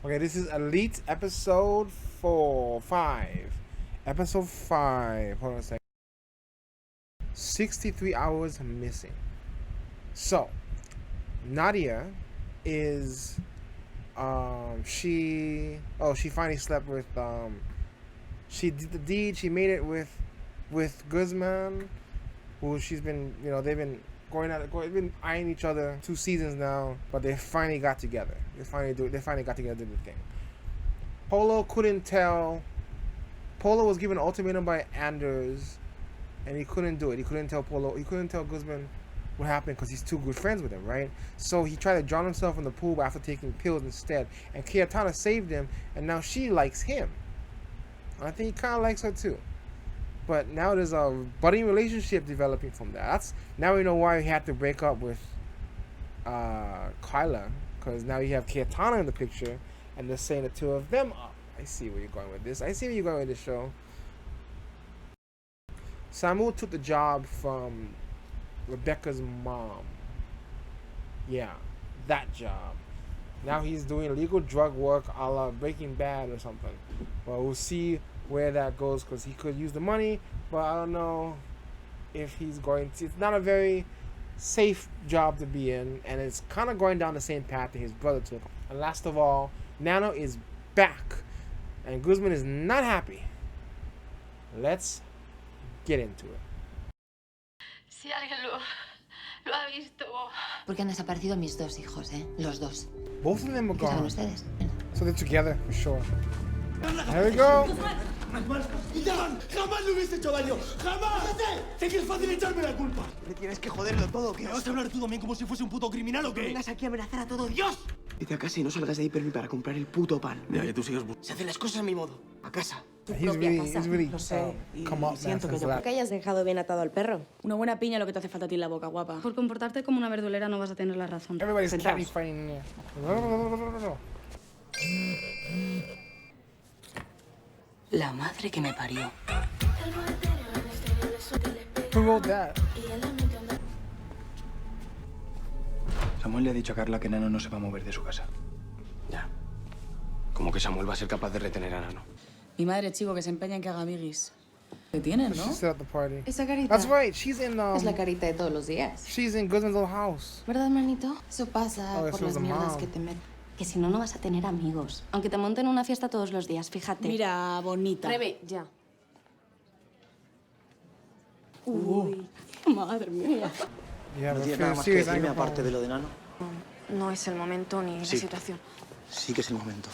Okay, this is Elite episode 5. Episode 5. Hold on a second. 63 hours missing. So, Nadia is she finally slept with she did the deed, she made it with Guzman, who she's been, they've been they've been eyeing each other 2 seasons now, but they finally got together. They finally got together, did the thing. Polo couldn't tell. Polo was given an ultimatum by Anders, and he couldn't do it. He couldn't tell Guzman what happened because he's too good friends with him, right? So he tried to drown himself in the pool after taking pills instead. And Cayetana saved him, and now she likes him. I think he kind of likes her too. But now there's a budding relationship developing from that. Now we know why he had to break up with Kyla, because now you have Cayetana in the picture, and they're saying the two of them up. I see where you're going with this. I see where you're going with this show. Samu took the job from Rebecca's mom. Yeah, that job. Now he's doing illegal drug work a la Breaking Bad or something. Well, we'll see where that goes, because he could use the money, but I don't know if he's going to. It's not a very safe job to be in, and it's kind of going down the same path that his brother took. And last of all, Nano is back, and Guzman is not happy. Let's get into it. Si alguien lo ha visto. Porque han desaparecido mis dos hijos, ¿eh? Los dos. Both of them are ¿Qué saben gone. ustedes? So they're together for sure. There we go. ¡Itaban! ¡Jamás le hubiese hecho daño! ¡Jamás! ¡Sé que es fácil echarme la culpa! ¿Le tienes que joderlo todo, qué? ¿Me vas a hablar tú también como si fuese un puto criminal o ¿No qué? vengas aquí a amenazar a todo Dios? Vete a casa y no salgas de ahí, Permi, para comprar el puto pan. Mira, que tú sigues... Se hacen las cosas a mi modo. A casa. He's really Lo sé, y come up, man, siento que since yo- that. Que hayas dejado bien atado al perro. Una buena piña lo que te hace falta a ti en la boca, guapa. Por comportarte como una verdulera no vas a tener la razón. Everybody's Sentaos. catty fighting in there. No. La madre que me parió. Who wrote that? Samuel le ha dicho a Carla que Nano no se va a mover de su casa. Ya. ¿Cómo que Samuel va a ser capaz de retener a Nano? Mi madre, chico, que se empeña en que haga amiguis. ¿Qué tienes, no? She set up the party. Esa carita That's right. She's in es la carita de todos los días. she's in Guzman's old house. ¿Verdad, manito? Eso pasa Oh, por eso es las the mierdas mom. que te meten. Que si no, no vas a tener amigos. Aunque te monten una fiesta todos los días, fíjate. Mira, bonita. Rebe, ya. Uy, madre mía. Yeah, ¿No but tienes nada más que serious decirme anger aparte de problems. lo de Nano? No es el momento ni Sí. la situación. Sí que es el momento.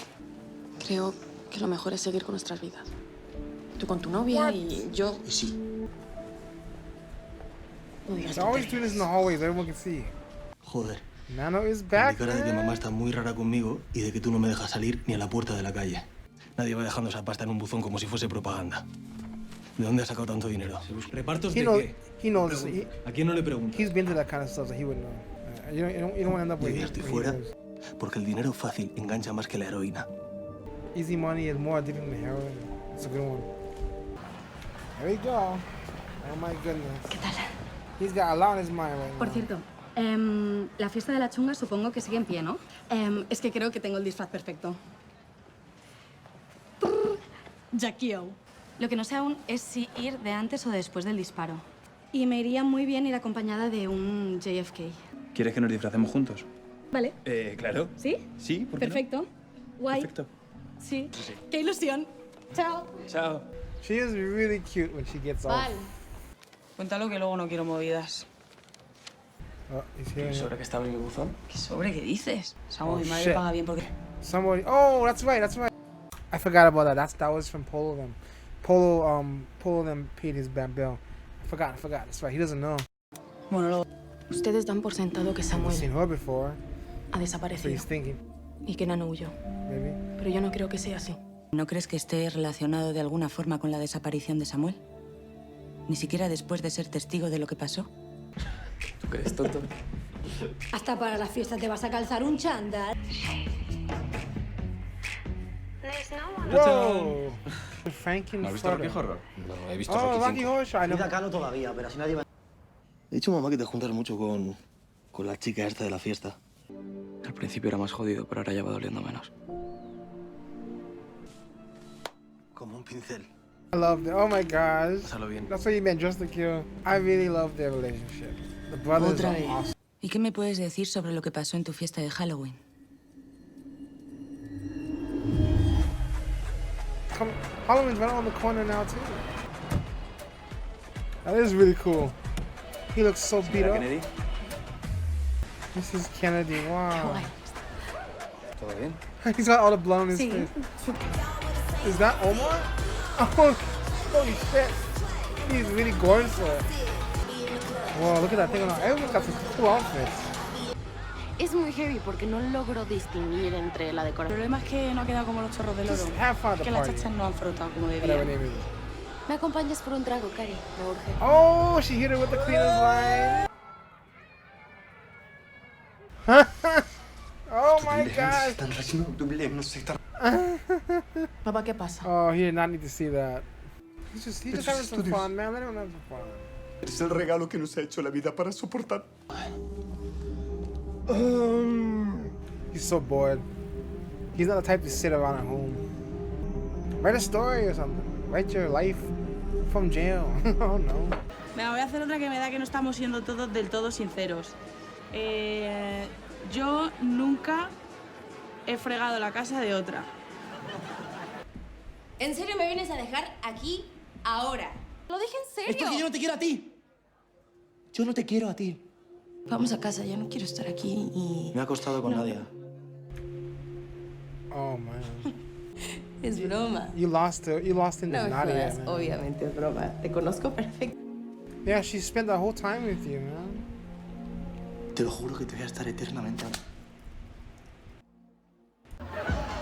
Creo que lo mejor es seguir con nuestras vidas. Tú con tu novia y yo... Y sí. No digas They're always tonterías. doing this in the hallways. Everyone can see. Joder. Nano is Me back. cara de que man. mamá está muy rara conmigo y de que tú no me dejas salir ni a la puerta de la calle. Nadie va dejando esa pasta en un buzón como si fuese propaganda. ¿De dónde has sacado tanto dinero? ¿Repartos He de knows. qué? He knows. ¿A quién no le preguntas? He's been to that kind of stuff, so he would know. You don't want to end up Yo where ya he estoy where he fuera was. porque el dinero fácil engancha más que la heroína. Easy money is more addicting than heroin. It's a good one. There we go. Oh my goodness. ¿Qué tal? He's got a lot on his mind right Por now. cierto, la fiesta de la chunga supongo que sigue en pie, ¿no? Es que creo que tengo el disfraz perfecto. Jackie O. Lo que no sé aún es si ir de antes o de después del disparo. Y me iría muy bien ir acompañada de un JFK. ¿Quieres que nos disfracemos juntos? ¿Vale? Claro. ¿Sí? Sí, ¿por qué no? Perfecto. Guay. Perfecto. Sí. ¡Qué ilusión! ¡Chao! Chao. She is really cute when she gets off. Val, Cuéntalo que luego no quiero movidas. Oh, he's hearing it. ¿Sobre qué estaba en mi buzón? ¿Qué sobre qué dices? Samu, Oh, mi madre shit. paga bien porque... Somebody. Oh, that's right. I forgot about that. That was from Polo. Polo them paid his bad bill. I forgot. That's right. He doesn't know. Bueno, luego... ustedes dan por sentado que I've Samuel seen her before, ha so desaparecido he's thinking y que Nano huyó. maybe. Pero yo no creo que sea así. ¿No crees que esté relacionado de alguna forma con la desaparición de Samuel? Ni siquiera después de ser testigo de lo que pasó. ¿Tú crees, tonto? Hasta para la fiesta te vas a calzar un chándal. Whoa! Franken ¿No has visto Rocky Horror? No, he visto Oh, Rocky Rocky 5. Horror Show. I know. Mira, Calo todavía, pero si nadie va... He dicho mamá que te juntas mucho con la chica esta de la fiesta. Al principio era más jodido, pero ahora ya va doliendo menos. Como un pincel. I love them. Oh my gosh. Pásalo bien. That's what you meant, just to kill. I really love their relationship. The brothers Otra are vez. awesome. ¿Y qué me puedes decir sobre lo que pasó en tu fiesta de Halloween? Halloween's right on the corner now too. That is really cool. He looks so beat up. Kennedy, This is Kennedy. Wow. ¿todo bien? He's got all the blood on his face. Is that Omar? Oh, holy shit. He's really going for it. Whoa, look at that thing on. Everyone's got some cool outfits. Es muy heavy porque no logro distinguir entre la El decoración. problema es que no ha quedado como los chorros del oro. Just have fun at the Que las party. chachas no han frotado como Whatever debían. name is. ¿Me acompañas por un trago, Cari? Me urge. Oh, she hit her with the cleaner's line. Oh my gosh. Papá, ¿qué pasa? Oh, he did not need to see that. He's just having some fun, man. Let him have some fun. Es el regalo que nos ha hecho la vida para soportar. He's so bored. He's not the type to sit around at home. Write a story or something. Write your life from jail. Oh no. Venga, voy a hacer otra que me da que no estamos siendo todos del todo sinceros. Yo nunca he fregado la casa de otra. ¿En serio me vienes a dejar aquí ahora? Lo dije en serio. Es porque yo no te quiero a ti. Yo no te quiero a ti. Vamos a casa, ya no quiero estar aquí y... Me ha acostado con Nadia. Oh man. Es broma. You lost her. You lost in the Nadia, man. obviamente es broma. Te conozco perfecto. Yeah, she spent the whole time with you, man. Te lo juro que te voy a estar eternamente.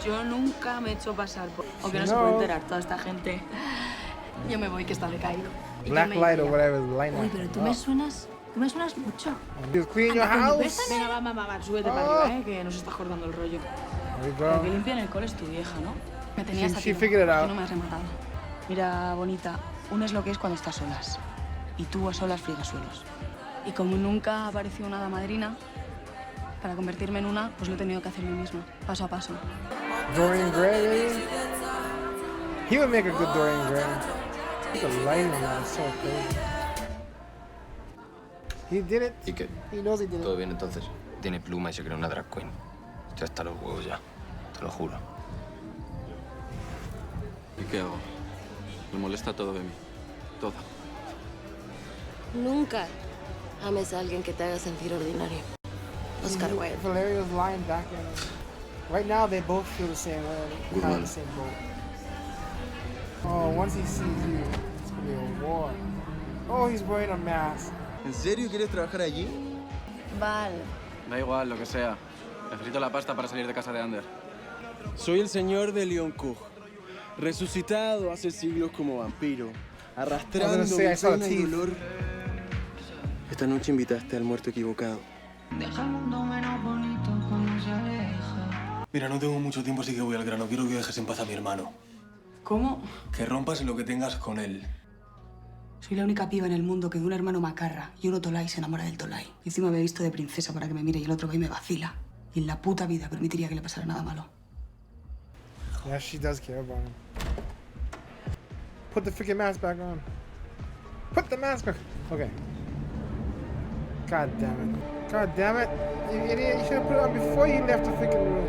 Yo nunca me he hecho pasar por... O que no se No. puede enterar toda esta gente. Yo me voy, que está decaído. Y yo Black me light or iría. whatever, the light. Uy, pero tú me suenas mucho. You clean your house. Venga, va, súbete para arriba, que nos está jordando el rollo. There you La que go. limpia en el cole es tu vieja, ¿no? Me tenías a She tiro, figured it out. que no me has rematado. Mira, bonita, una es lo que es cuando estás solas. Y tú a solas friegas suelos. Y como nunca ha aparecido una hada madrina, para convertirme en una, pues lo he tenido que hacer yo misma, paso a paso. Dorian Gray. He would make a good Dorian Gray. The lighting on that is so crazy. He did it. ¿Y qué? He knows he did ¿Todo it. bien entonces? Tiene pluma y se cree una drag queen. Estoy hasta los huevos ya, te lo juro. ¿Y qué hago? Me molesta todo de mí. Todo. Nunca ames a alguien que te haga sentir ordinario. Oscar Wilde. Valeria's lying back at him. Right now, they both feel the same way. Good Kind of man. the same boat. Oh, once he sees you, it's gonna be a war. Oh, he's wearing a mask. ¿En serio quieres trabajar allí? Val. Da igual, lo que sea. Necesito la pasta para salir de casa de Ander. Soy el señor de Leoncourt, resucitado hace siglos como vampiro, arrastrando say, I mi saw the pena y teeth. dolor. Esta noche invitaste al muerto equivocado. Mira, no tengo mucho tiempo, así que voy al grano. Quiero que dejes en paz a mi hermano. ¿Cómo? Que rompas lo que tengas con él. Soy la única piba en el mundo que de un hermano macarra y uno tolai se enamora del tolai. Y encima me he visto de princesa para que me mire y el otro va y me vacila. Y en la puta vida permitiría que le pasara nada malo. Yeah, she does care about him. Put the freaking mask back on. Put the mask back. Okay. God damn it. God damn it. You idiot. You should have put it on before you left the freaking room.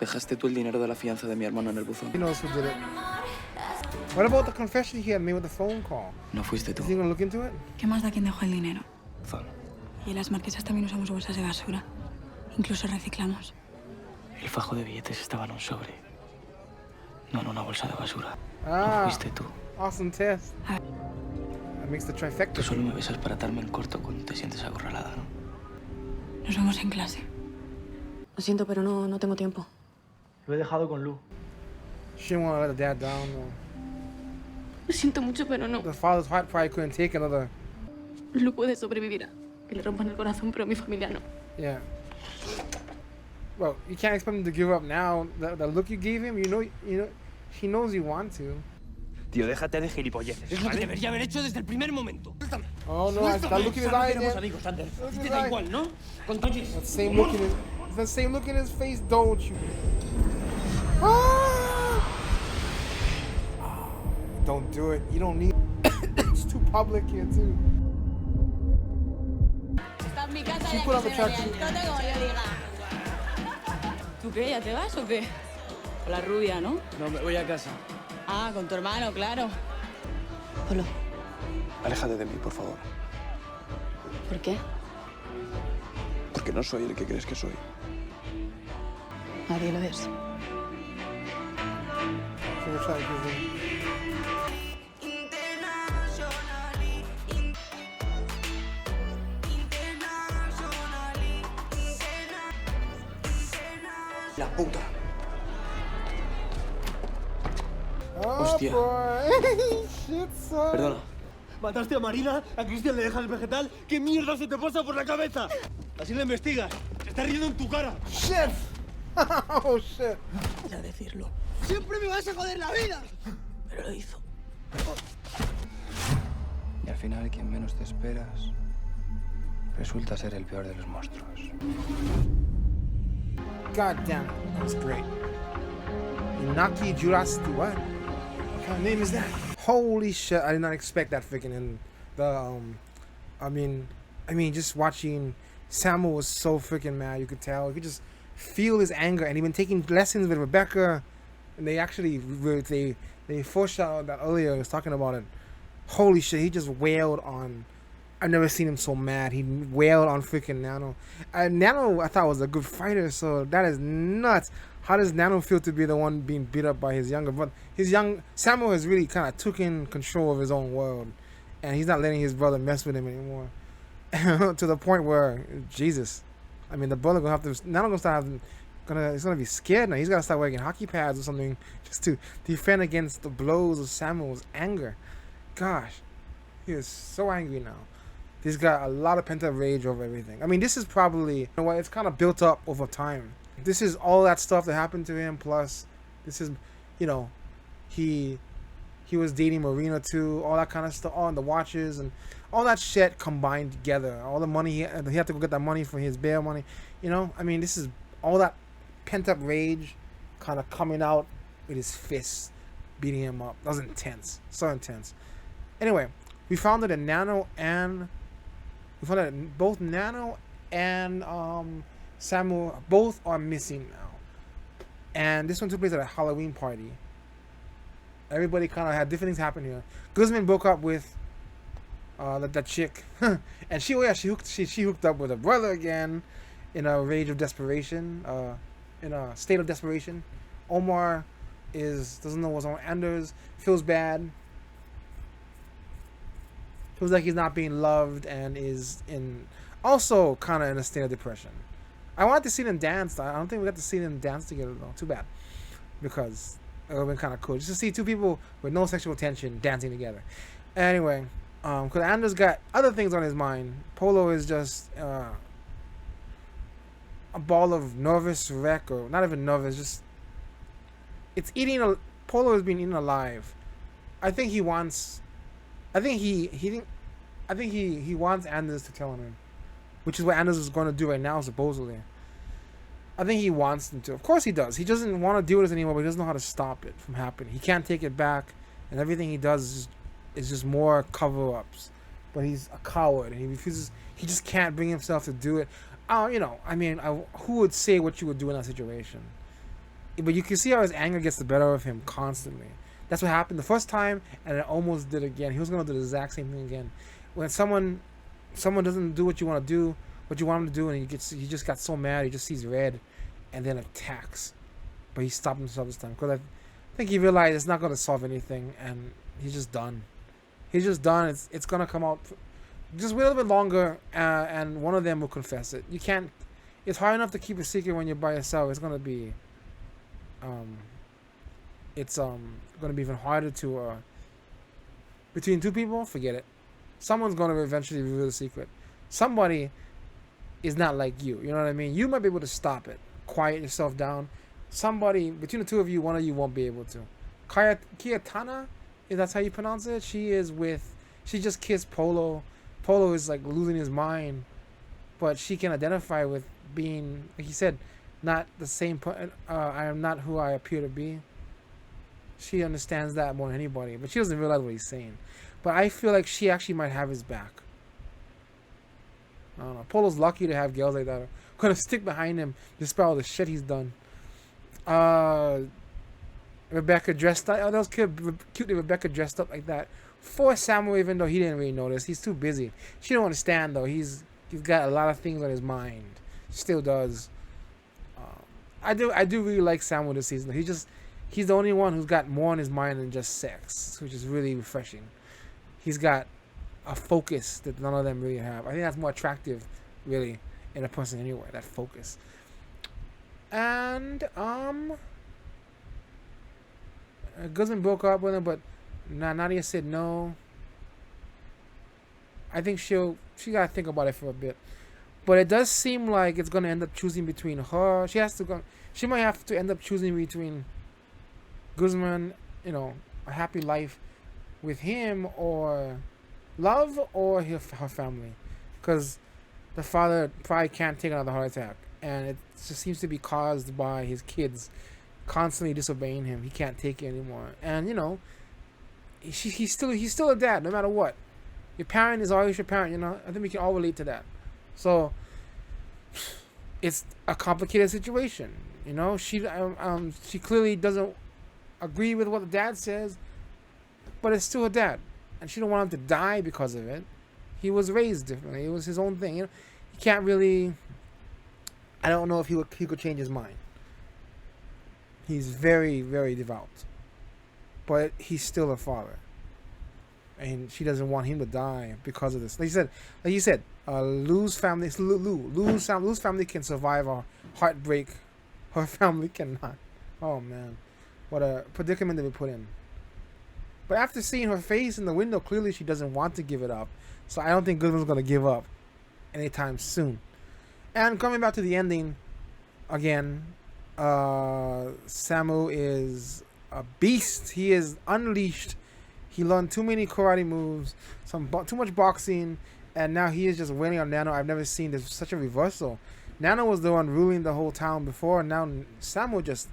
Dejaste tú el dinero de la fianza de mi hermano en el buzón. He knows who did it. What about the confession he had made with the phone call? No fuiste tú. Is he gonna look into it? ¿Qué más da quien dejó el dinero? Zon. Y en las marquesas también usamos bolsas de basura. Incluso reciclamos. El fajo de billetes estaba en un sobre. No en una bolsa de basura. No Ah, fuiste tú. awesome test. That makes the trifecta. Tú solo me besas para atarme en corto cuando te sientes acorralada, ¿no? Nos vemos en clase. Lo siento, pero no tengo tiempo. Lo he dejado con Lu. She didn't want to let the dad down, though. Lo siento mucho, pero no. The father's heart probably couldn't take another. Lu puede sobrevivir a que le rompan el corazón, pero mi familia no. Yeah. Well, you can't expect him to give up now. The look you gave him, you know, he knows you want to. Tío, déjate de gilipolleces. Es lo que debería haber hecho desde el primer momento. Oh no, that look in his eye again. amigos, Ander. Look in Te his da eye. igual, ¿no? Con Toyes. That same look in his. It's the same look in his face, don't you? Ah! Don't do it. You don't need. It's too public here too. She put up a truck. ¿Tú qué? ¿Ya te vas o qué? Con la rubia, ¿no? No, me voy a casa. Ah, con tu hermano, claro. Polo, Aléjate de mí, por favor. ¿Por qué? Porque no soy el que crees que soy. Nadie lo es. La puta. Oh, Hostia. Shit, son. Perdona. ¿Mataste a Marina? ¿A Cristian le dejas el vegetal? ¿Qué mierda se te pasa por la cabeza? Así lo investigas. Se está riendo en tu cara. Shit. Oh, shit. a decirlo. ¡Siempre me vas a joder la vida! Pero lo hizo. Y al final, quien menos te esperas, resulta ser el peor de los monstruos. God damn it. That was great. Inaki Jurasti, what? What kind of name is that? Holy shit, I did not expect that freaking in the, I mean, just watching Samuel was so freaking mad, you could tell. You could just feel his anger, and he'd been taking lessons with Rebecca, and they actually, they foreshadowed that earlier, I was talking about it. Holy shit, he just wailed on, I've never seen him so mad. He wailed on freaking Nano. Nano, I thought was a good fighter, so that is nuts. How does Nano feel to be the one being beat up by his younger brother? Samuel has really kind of taken control of his own world, and he's not letting his brother mess with him anymore. To the point where, Jesus, I mean, the brother gonna have to, Nano gonna start having, he's gonna be scared now. He's gotta start wearing hockey pads or something just to defend against the blows of Samuel's anger. Gosh, he is so angry now. He's got a lot of pent-up rage over everything. I mean, this is probably, you know what, it's kind of built up over time. This is all that stuff that happened to him, plus this is, you know, he was dating Marina too, all that kind of stuff, all the watches and all that shit combined together. All the money, he had to go get that money for his bail money. You know, I mean, this is all that pent-up rage kind of coming out with his fists, beating him up. That was intense, so intense. Anyway, we found that Nano and both Nano and Samuel both are missing now, and this one took place at a Halloween party. Everybody kind of had different things happen here. Guzman broke up with that chick, and she hooked up with her brother again, in a rage of desperation, in a state of desperation. Omar doesn't know what's on. Anders feels bad. Feels like he's not being loved and is also kind of in a state of depression. I wanted to see them dance. I don't think we got to see them dance together though. Too bad, because it would have been kind of cool just to see two people with no sexual tension dancing together. Anyway, because Anders got other things on his mind. Polo is just a ball of nervous wreck, or not even nervous. Just Polo is being eaten alive. I think he wants Anders to tell on him, which is what Anders is going to do right now, supposedly. I think he wants him to. Of course he does. He doesn't want to deal with this anymore, but he doesn't know how to stop it from happening. He can't take it back, and everything he does is just more cover-ups. But he's a coward, and he refuses. He just can't bring himself to do it. You know, I mean, who would say what you would do in that situation? But you can see how his anger gets the better of him constantly. That's what happened the first time, and it almost did again. He was going to do the exact same thing again. When someone doesn't do what you want to do, what you want him to do, and he just got so mad, he just sees red, and then attacks. But he stopped himself this time, because I think he realized it's not going to solve anything, and he's just done. He's just done. It's going to come out. Just wait a little bit longer, and one of them will confess it. You can't. It's hard enough to keep a secret when you're by yourself. It's going to be. It's going to be even harder to. Between two people, forget it. Someone's going to eventually reveal the secret. Somebody is not like you. You know what I mean? You might be able to stop it, quiet yourself down. Somebody between the two of you, one of you won't be able to. Kiyatana, if that's how you pronounce it, she just kissed Polo. Polo is like losing his mind, but she can identify with being, like he said, not the same. I am not who I appear to be. She understands that more than anybody, but she doesn't realize what he's saying. But I feel like she actually might have his back. I don't know. Polo's lucky to have girls like that. Gonna stick behind him despite all the shit he's done. Rebecca dressed up. Oh, that was cute that Rebecca dressed up like that for Samuel, even though he didn't really notice. He's too busy. She don't understand though. He's got a lot of things on his mind. Still does. I do really like Samuel this season. He's the only one who's got more on his mind than just sex, which is really refreshing. He's got a focus that none of them really have. I think that's more attractive, really, in a person anyway, that focus. And Guzman broke up with him, but Nadia said no. I think she gotta think about it for a bit. But it does seem like it's gonna end up choosing between her. She might have to end up choosing between Guzman, a happy life with him, or love, or her family, because the father probably can't take another heart attack, and it just seems to be caused by his kids constantly disobeying him. He can't take it anymore, and he's still a dad no matter what. Your parent is always your parent. I think we can all relate to that. So it's a complicated situation. She clearly doesn't agree with what the dad says, but it's still a dad, and she don't want him to die because of it. He was raised differently. It was his own thing. He can't really. I don't know if he could change his mind. He's very, very devout, but he's still a father, and she doesn't want him to die because of this. Like you said, Lou's family can survive a heartbreak. Her family cannot. Oh man, what a predicament that we put in. But after seeing her face in the window, clearly she doesn't want to give it up. So I don't think Guzman's gonna give up anytime soon. And coming back to the ending, again, Samu is a beast. He is unleashed. He learned too many karate moves, too much boxing, and now he is just winning on Nano. I've never seen such a reversal. Nano was the one ruling the whole town before, and now Samu just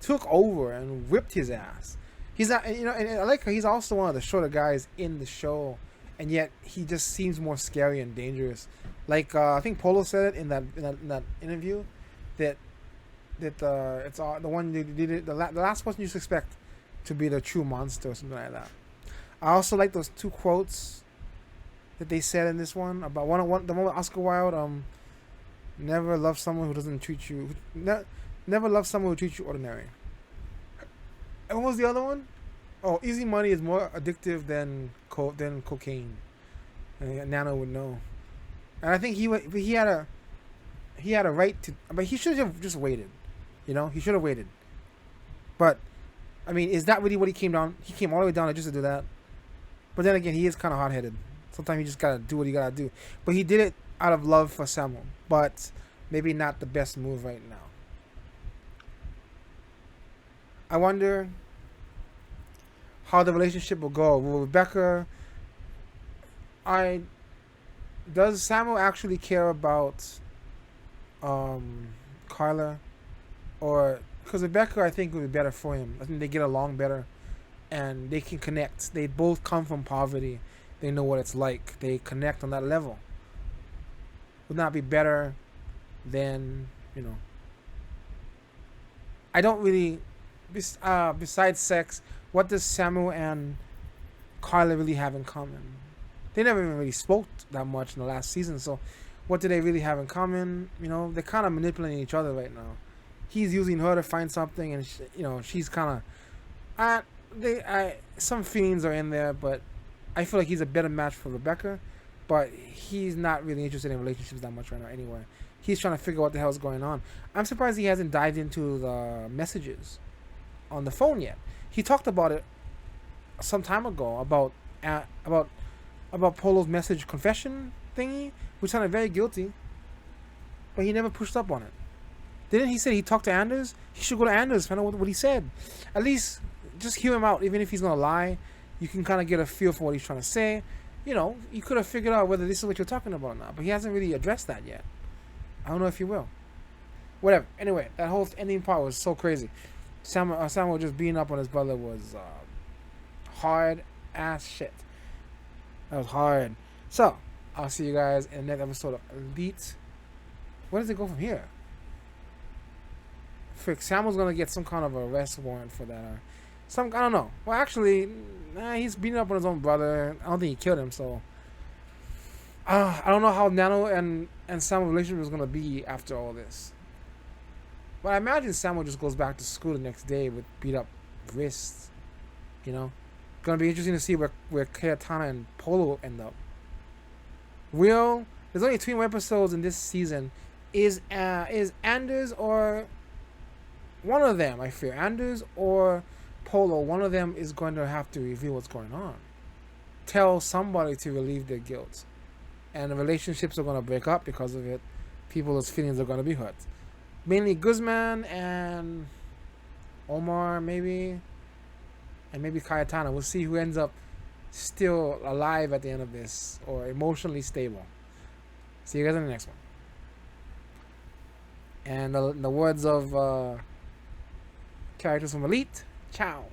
took over and whipped his ass. He's not, and I like how he's also one of the shorter guys in the show, and yet he just seems more scary and dangerous. Like I think Polo said it in that interview, that it's the one the last person you suspect to be the true monster or something like that. I also like those two quotes that they said in this one about the one with Oscar Wilde. Never love someone who doesn't treat you. Never love someone who treats you ordinary. And what was the other one? Oh, easy money is more addictive than cocaine. And Nano would know. And I think he had a right to, but he should have just waited. He should have waited. But I mean, is that really what he came down? He came all the way down just to do that. But then again, he is kind of hot-headed. Sometimes you just gotta do what you gotta do. But he did it out of love for Samu. But maybe not the best move right now. I wonder how the relationship will go. Will Rebecca... Does Samu actually care about Carla? Or... Because Rebecca, I think, would be better for him. I think they get along better. And they can connect. They both come from poverty. They know what it's like. They connect on that level. Would not be better than, I don't really... besides sex, what does Samu and Carla really have in common? They never even really spoke that much in the last season, so what do they really have in common? They're kind of manipulating each other right now. He's using her to find something, and she's kind of... some feelings are in there, but I feel like he's a better match for Rebecca, but he's not really interested in relationships that much right now anyway. He's trying to figure out what the hell's going on. I'm surprised he hasn't dived into the messages on the phone yet. He talked about it some time ago about Polo's message confession thingy, which sounded very guilty, but he never pushed up on it. Didn't he say he talked to Anders? He should go to Anders, find out what he said. At least just hear him out, even if he's gonna lie. You can kind of get a feel for what he's trying to say, you know, you could have figured out whether this is what you're talking about or not. But he hasn't really addressed that yet. I don't know if he will. Whatever. Anyway, that whole ending part was so crazy. Samuel just beating up on his brother was hard ass shit. That was hard. So, I'll see you guys in the next episode of Elite. Where does it go from here? Frick, Samuel's gonna get some kind of arrest warrant for that. I don't know. Well, actually, he's beating up on his own brother. I don't think he killed him, so. I don't know how Nano and Samuel's relationship is gonna be after all this. But I imagine Samuel just goes back to school the next day with beat up wrists. You know? Gonna be interesting to see where Cayetana and Polo end up. There's only 2 more episodes in this season. Is Anders or one of them, I fear. Anders or Polo, one of them is going to have to reveal what's going on. Tell somebody to relieve their guilt. And the relationships are going to break up because of it. People's feelings are going to be hurt. Mainly Guzman and Omar, maybe. And maybe Cayetana. We'll see who ends up still alive at the end of this. Or emotionally stable. See you guys in the next one. And the words of characters from Elite. Ciao.